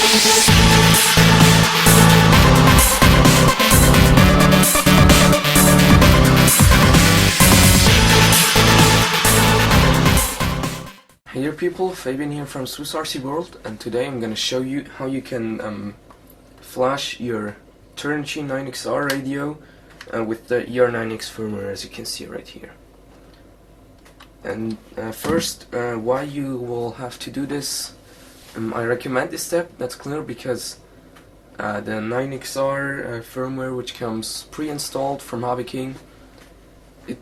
Hey there people, Fabian here from SwissRC World, and today I'm going to show you how you can flash your Turnigy 9XR radio with the ER9X firmware, as you can see right here. And first, why you will have to do this, I recommend this step, that's clear, because the 9XR firmware, which comes pre-installed from Hobby King, it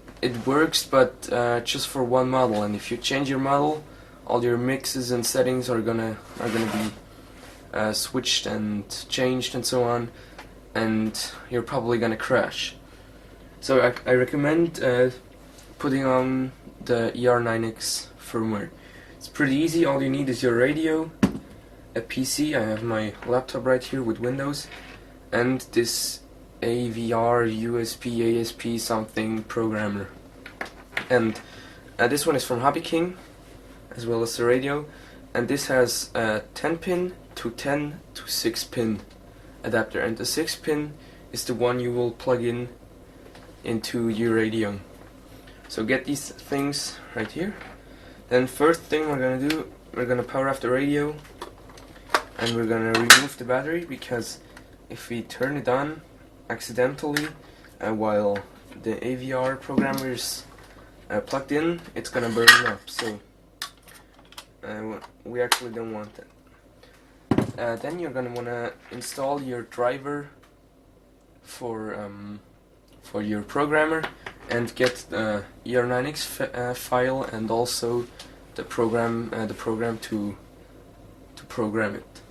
works, but just for one model, and if you change your model, all your mixes and settings are gonna be switched and changed and so on, and you're probably gonna crash. So I recommend putting on the ER9X firmware. It's pretty easy. All you need is your radio, a PC. I have my laptop right here with Windows, and this AVR USB ASP something programmer. And this one is from Hobby King, as well as the radio, and this has a 10 pin to 10 to 6 pin adapter, and the 6 pin is the one you will plug into your radio. So get these things right here. Then first thing we're gonna do, we're gonna power off the radio, and we're gonna remove the battery, because if we turn it on accidentally while the AVR programmer is plugged in, it's gonna burn up. So we actually don't want that. Then you're gonna wanna install your driver for your programmer, and get the ER9X file, and also the program to program it.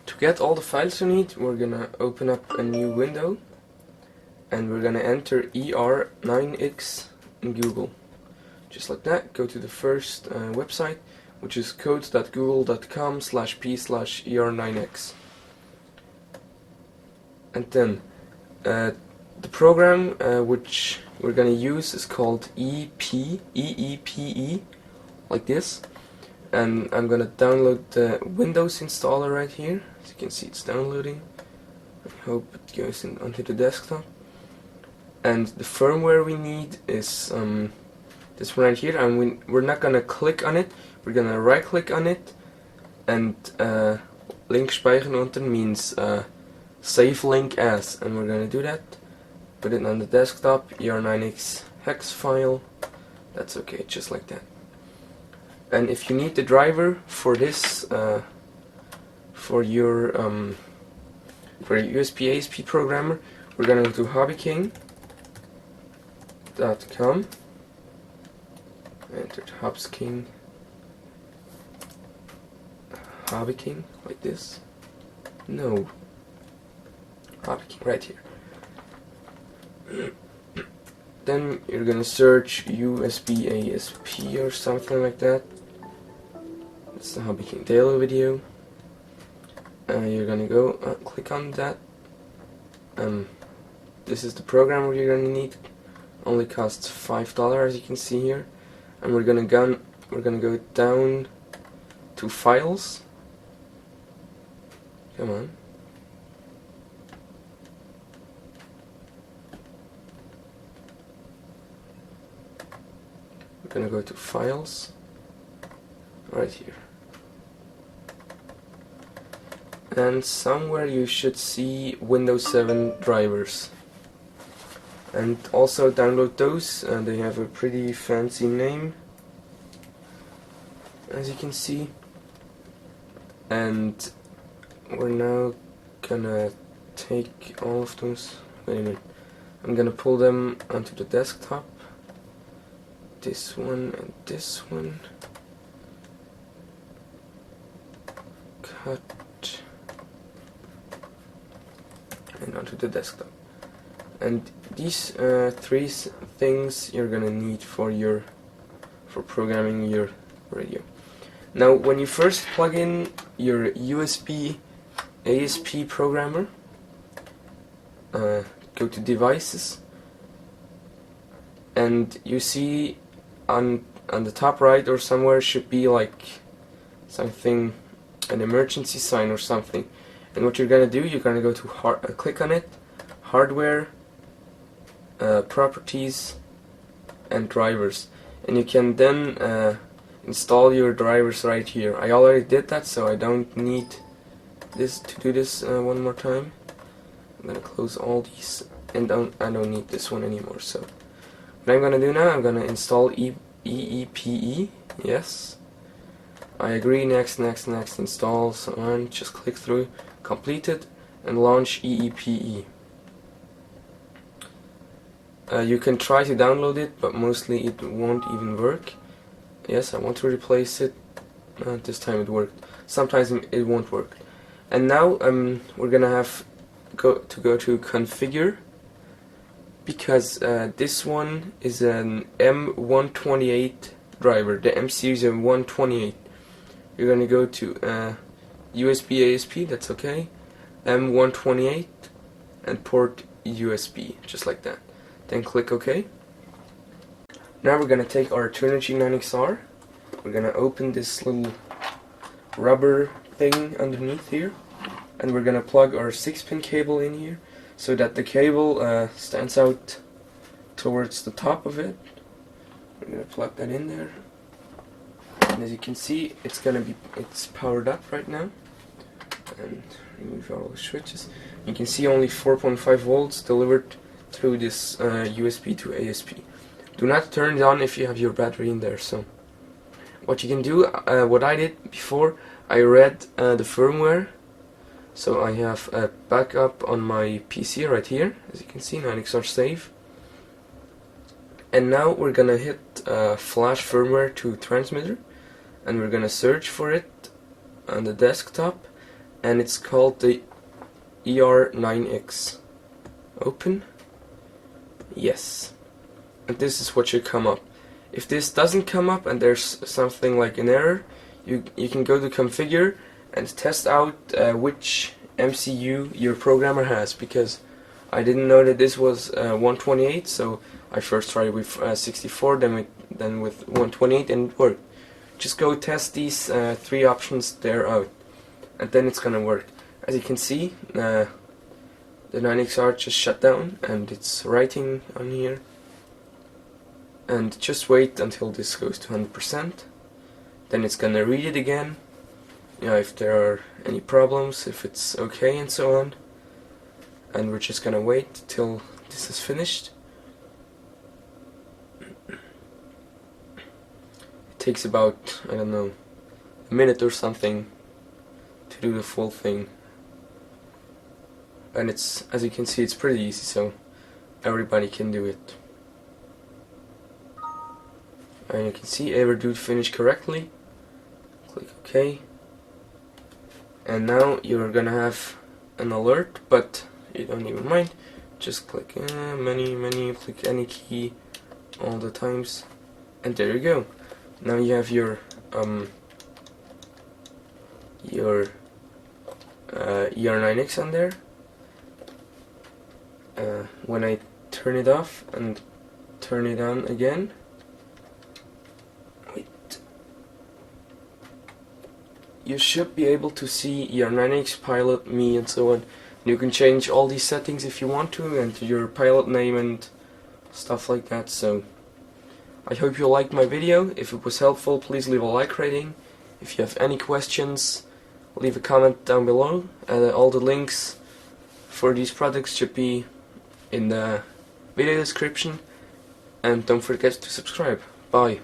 To get all the files you need, we're gonna open up a new window, and we're gonna enter ER9X in Google. Just like that, go to the first website, which is codes.google.com/p/ER9X. And then the program which we're going to use is called eePe, like this. And I'm going to download the Windows installer right here. As you can see, it's downloading. I hope it goes onto the desktop. And the firmware we need is this one right here, and we're not gonna click on it, we're gonna right click on it, and link speichern unter means save link as, and we're gonna do that, put it on the desktop, ER9X hex file, that's okay, just like that. And if you need the driver for this, for your USB ASP programmer, we're gonna go to hobbyking.com. Enter Hobby King, like this. No, Hobby King, right here. Then you're gonna search USB ASP or something like that. It's the Hobby King daily video. You're gonna go click on that. This is the program you're gonna need. Only costs $5, as you can see here. And we're gonna go down to files. Come on. We're gonna go to files right here. And somewhere you should see Windows 7 drivers. And also download those, and they have a pretty fancy name, as you can see. And we're now gonna take all of those. Wait a minute. I'm gonna pull them onto the desktop. This one and this one. Cut. And onto the desktop. And these three things you're gonna need for programming your radio. Now, when you first plug in your USB ASP programmer, go to Devices, and you see on the top right or somewhere should be like something an emergency sign or something. And what you're gonna do, you're gonna go to click on it, hardware, properties, and drivers, and you can then install your drivers right here. I already did that, so I don't need this to do this one more time. I'm gonna close all these, and I don't need this one anymore. So what I'm gonna do now, I'm gonna install eePe. Yes, I agree. Next, install, so on. Just click through, complete it, and launch eePe. You can try to download it, but mostly it won't even work. Yes, I want to replace it. This time it worked. Sometimes it won't work. And now we're gonna have go to configure, because this one is an M128 driver. The M series M128. You're gonna go to USB ASP. That's okay. M128 and port USB, just like that. Then click OK. Now we're gonna take our Turnigy 9XR. We're gonna open this little rubber thing underneath here, and we're gonna plug our 6-pin cable in here so that the cable stands out towards the top of it. We're gonna plug that in there, and as you can see, it's powered up right now. And remove all the switches. You can see only 4.5 volts delivered through this USB to ASP. Do not turn it on if you have your battery in there. So what you can do, what I did before, I read the firmware. So I have a backup on my PC right here, as you can see, 9XR save. And now we're gonna hit flash firmware to transmitter, and we're gonna search for it on the desktop, and it's called the ER9X. Open. Yes. And this is what should come up. If this doesn't come up and there's something like an error, you can go to configure and test out which MCU your programmer has, because I didn't know that this was 128, so I first tried with 64, then with 128, and it worked. Just go test these 3 options there out, and then it's gonna work. As you can see, the 9XR just shut down, and it's writing on here. And just wait until this goes to 100%. Then it's gonna read it again, if there are any problems, if it's okay, and so on. And we're just gonna wait till this is finished. It takes about, I don't know, a minute or something to do the full thing. And it's, as you can see, it's pretty easy, so everybody can do it. And you can see EverDude finished correctly. Click OK. And now you're gonna have an alert, but you don't even mind. Just click menu, click any key all the times, and there you go. Now you have your ER9X on there. When I turn it off and turn it on again, you should be able to see ER9X, pilot, me, and so on. You can change all these settings if you want to, and your pilot name and stuff like that. So I hope you liked my video. If it was helpful, please leave a like rating. If you have any questions, leave a comment down below. All the links for these products should be in the video description, and don't forget to subscribe. Bye.